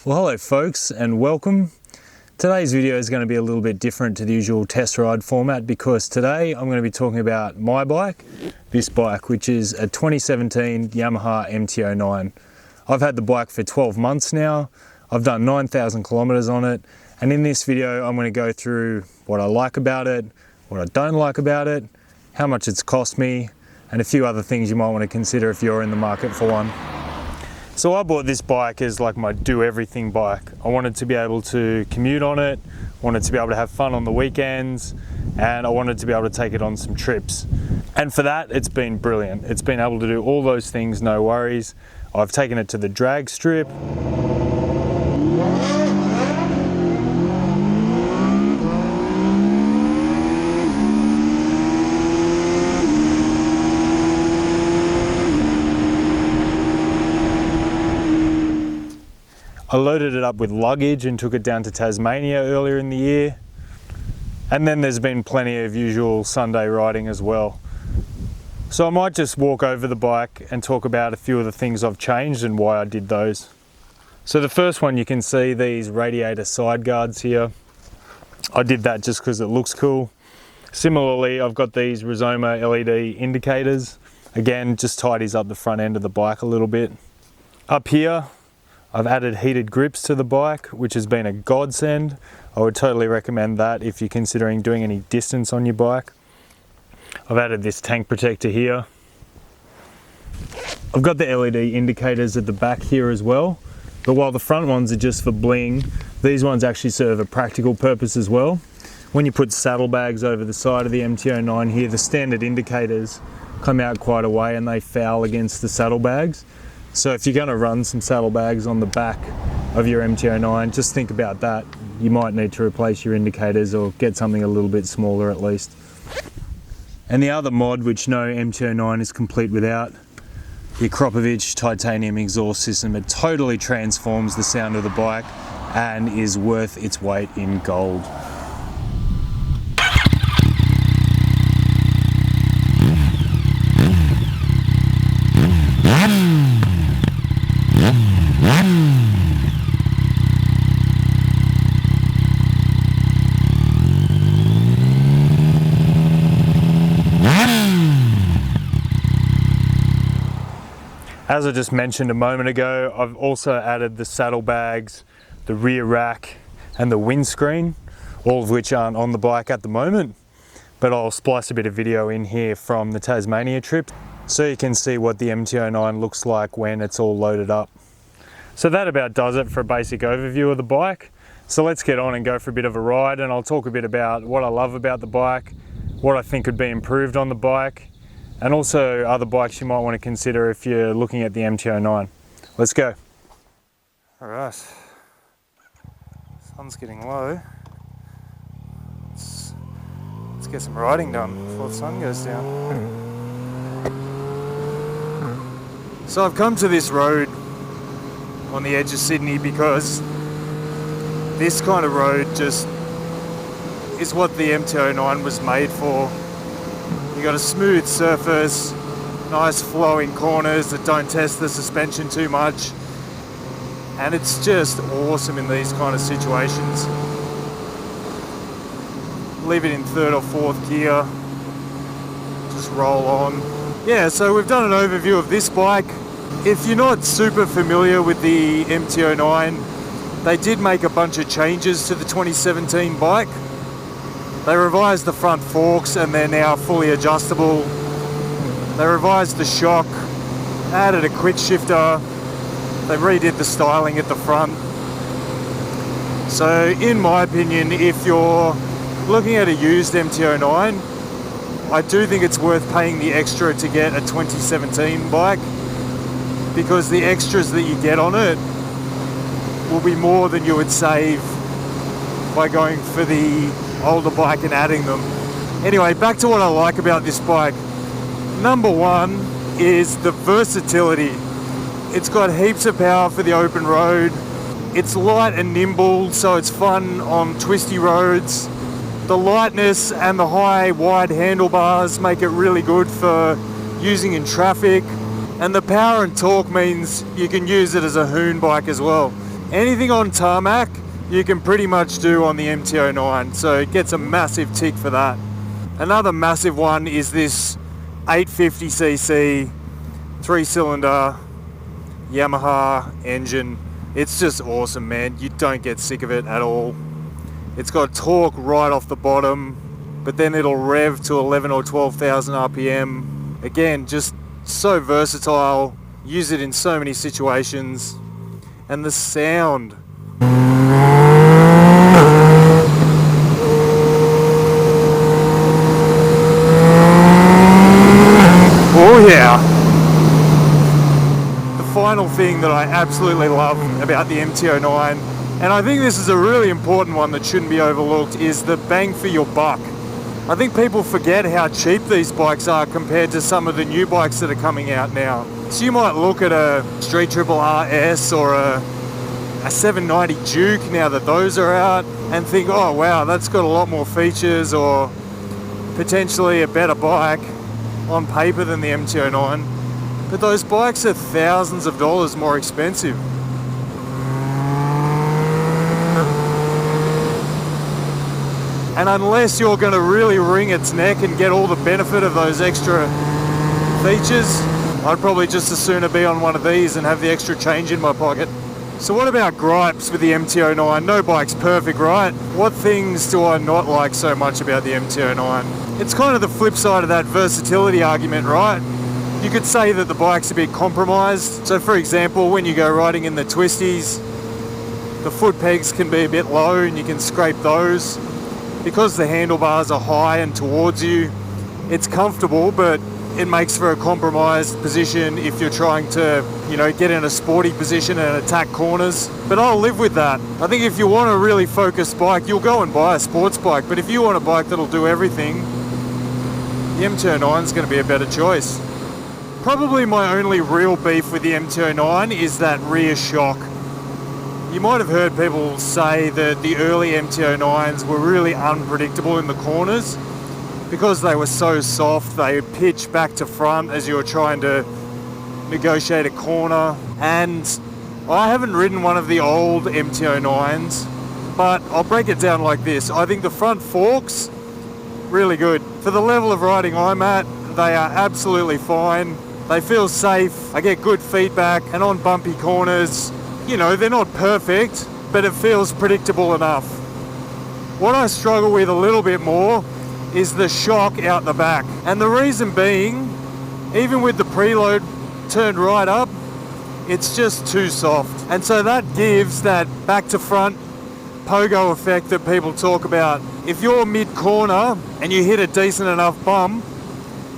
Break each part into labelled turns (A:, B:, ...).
A: Well, hello folks and welcome. Today's video is going to be a little bit different to the usual test ride format because today I'm going to be talking about my bike, this bike, which is a 2017 Yamaha MT-09. I've had the bike for 12 months now. I've done 9,000 kilometers on it, and in this video I'm going to go through what I like about it, what I don't like about it, how much it's cost me, and a few other things you might want to consider if you're in the market for one. So I bought this bike as like my do-everything bike. I wanted to be able to commute on it, wanted to be able to have fun on the weekends, and I wanted to be able to take it on some trips. And for that, it's been brilliant. It's been able to do all those things, no worries. I've taken it to the drag strip. I loaded it up with luggage and took it down to Tasmania earlier in the year. And then there's been plenty of usual Sunday riding as well. So I might just walk over the bike and talk about a few of the things I've changed and why I did those. So the first one, you can see these radiator side guards here. I did that just because it looks cool. Similarly, I've got these Rizoma LED indicators. Again, just tidies up the front end of the bike a little bit. Up here, I've added heated grips to the bike, which has been a godsend. I would totally recommend that if you're considering doing any distance on your bike. I've added this tank protector here. I've got the LED indicators at the back here as well, but while the front ones are just for bling, these ones actually serve a practical purpose as well. When you put saddlebags over the side of the MT-09 here, the standard indicators come out quite a way and they foul against the saddlebags. So if you're going to run some saddlebags on the back of your MT-09, just think about that. You might need to replace your indicators or get something a little bit smaller at least. And the other mod, which no MT-09 is complete without, the Akrapovic titanium exhaust system. It totally transforms the sound of the bike and is worth its weight in gold. As I just mentioned a moment ago, I've also added the saddlebags, the rear rack, and the windscreen, all of which aren't on the bike at the moment, but I'll splice a bit of video in here from the Tasmania trip so you can see what the MT-09 looks like when it's all loaded up. So that about does it for a basic overview of the bike. So let's get on and go for a bit of a ride, and I'll talk a bit about what I love about the bike, what I think could be improved on the bike, and also other bikes you might want to consider if you're looking at the MT-09. Let's go. All right, sun's getting low. Let's get some riding done before the sun goes down. So I've come to this road on the edge of Sydney because this kind of road just is what the MT-09 was made for. You got a smooth surface, nice flowing corners that don't test the suspension too much, and it's just awesome in these kind of situations. Leave it in third or fourth gear, just roll on. Yeah, so we've done an overview of this bike. If you're not super familiar with the MT-09, they did make a bunch of changes to the 2017 bike. They revised the front forks and they're now fully adjustable. They revised the shock, added a quick shifter, they redid the styling at the front. So in my opinion, if you're looking at a used MT-09, I do think it's worth paying the extra to get a 2017 bike, because the extras that you get on it will be more than you would save by going for the older bike and adding them. Anyway, back to what I like about this bike. Number one is the versatility. It's got heaps of power for the open road. It's light and nimble, so it's fun on twisty roads. The lightness and the high, wide handlebars make it really good for using in traffic. And the power and torque means you can use it as a hoon bike as well. Anything on tarmac you can pretty much do on the MT-09, so it gets a massive tick for that. Another massive one is this 850cc 3-cylinder Yamaha engine. It's just awesome, man. You don't get sick of it at all. It's got torque right off the bottom, but then it'll rev to 11 or 12,000 RPM. Again, just so versatile. Use it in so many situations. And the sound. Oh yeah. The final thing that I absolutely love about the MT-09, and I think this is a really important one that shouldn't be overlooked, is the bang for your buck. I think people forget how cheap these bikes are compared to some of the new bikes that are coming out now. So you might look at a Street Triple RS or a 790 Duke now that those are out and think, oh wow, that's got a lot more features or potentially a better bike on paper than the MT-09. But those bikes are thousands of dollars more expensive. And unless you're going to really wring its neck and get all the benefit of those extra features, I'd probably just as soon be on one of these and have the extra change in my pocket. So what about gripes with the MT-09? No bike's perfect, right? What things do I not like so much about the MT-09? It's kind of the flip side of that versatility argument, right? You could say that the bike's a bit compromised. So for example, when you go riding in the twisties, the foot pegs can be a bit low and you can scrape those. Because the handlebars are high and towards you, it's comfortable, but it makes for a compromised position if you're trying to, get in a sporty position and attack corners. But I'll live with that. I think if you want a really focused bike, you'll go and buy a sports bike. But if you want a bike that'll do everything, the MT-09 is going to be a better choice. Probably my only real beef with the MT-09 is that rear shock. You might have heard people say that the early MT-09s were really unpredictable in the corners because they were so soft. They would pitch back to front as you were trying to negotiate a corner. And I haven't ridden one of the old MT-09s, but I'll break it down like this. I think the front forks, really good. For the level of riding I'm at, they are absolutely fine. They feel safe. I get good feedback, and on bumpy corners, they're not perfect, but it feels predictable enough. What I struggle with a little bit more is the shock out the back. And the reason being, even with the preload turned right up, it's just too soft. And so that gives that back to front pogo effect that people talk about. If you're mid-corner and you hit a decent enough bump,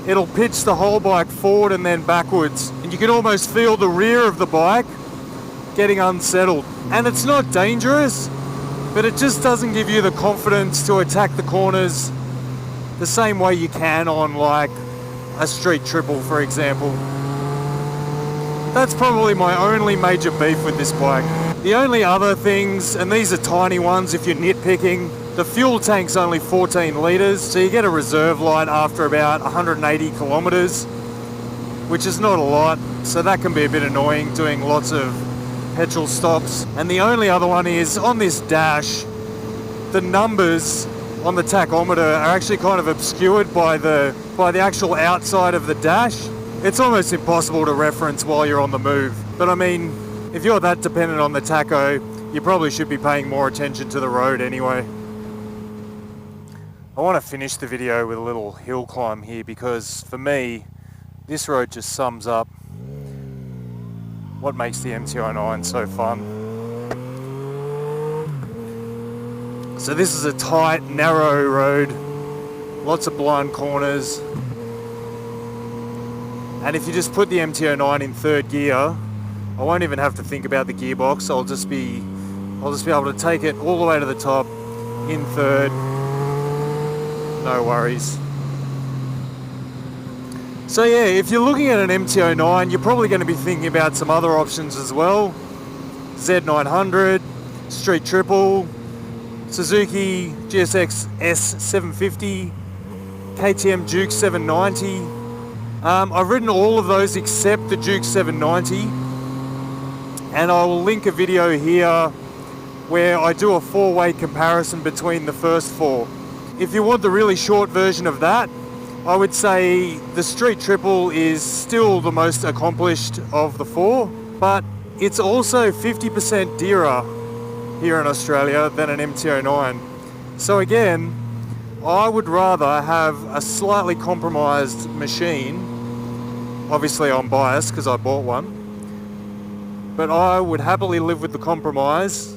A: it'll pitch the whole bike forward and then backwards. And you can almost feel the rear of the bike getting unsettled. And it's not dangerous, but it just doesn't give you the confidence to attack the corners the same way you can on like a Street Triple, for example. That's probably my only major beef with this bike. The only other things, and these are tiny ones if you're nitpicking, the fuel tank's only 14 litres, so you get a reserve light after about 180 kilometres, which is not a lot, so that can be a bit annoying doing lots of petrol stops. And the only other one is on this dash, the numbers on the tachometer are actually kind of obscured by the actual outside of the dash. It's almost impossible to reference while you're on the move. But I mean, if you're that dependent on the tacho, you probably should be paying more attention to the road anyway. I want to finish the video with a little hill climb here because for me, this road just sums up what makes the MT-09 so fun. So this is a tight, narrow road, lots of blind corners. And if you just put the MT-09 in third gear, I won't even have to think about the gearbox. I'll just be able to take it all the way to the top in third. No worries. So yeah, if you're looking at an MT-09, you're probably going to be thinking about some other options as well. Z900, Street Triple, Suzuki GSX S750, KTM Duke 790. I've ridden all of those except the Duke 790. and I'll link a video here where I do a 4-way comparison between the first 4. If you want the really short version of that, I would say the Street Triple is still the most accomplished of the 4, but it's also 50% dearer here in Australia than an MT-09. So again, I would rather have a slightly compromised machine. Obviously I'm biased because I bought one, but I would happily live with the compromise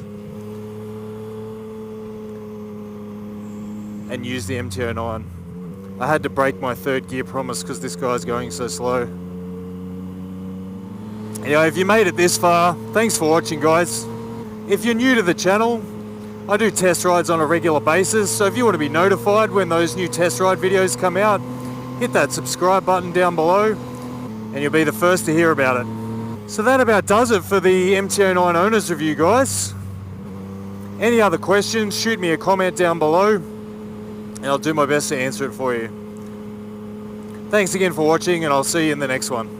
A: and use the MT-09. I had to break my 3rd gear promise because this guy's going so slow. Anyway, if you made it this far, thanks for watching, guys. If you're new to the channel, I do test rides on a regular basis, so if you want to be notified when those new test ride videos come out, hit that subscribe button down below and you'll be the first to hear about it. So that about does it for the MT-09 owner's review, guys. Any other questions, shoot me a comment down below and I'll do my best to answer it for you. Thanks again for watching, and I'll see you in the next one.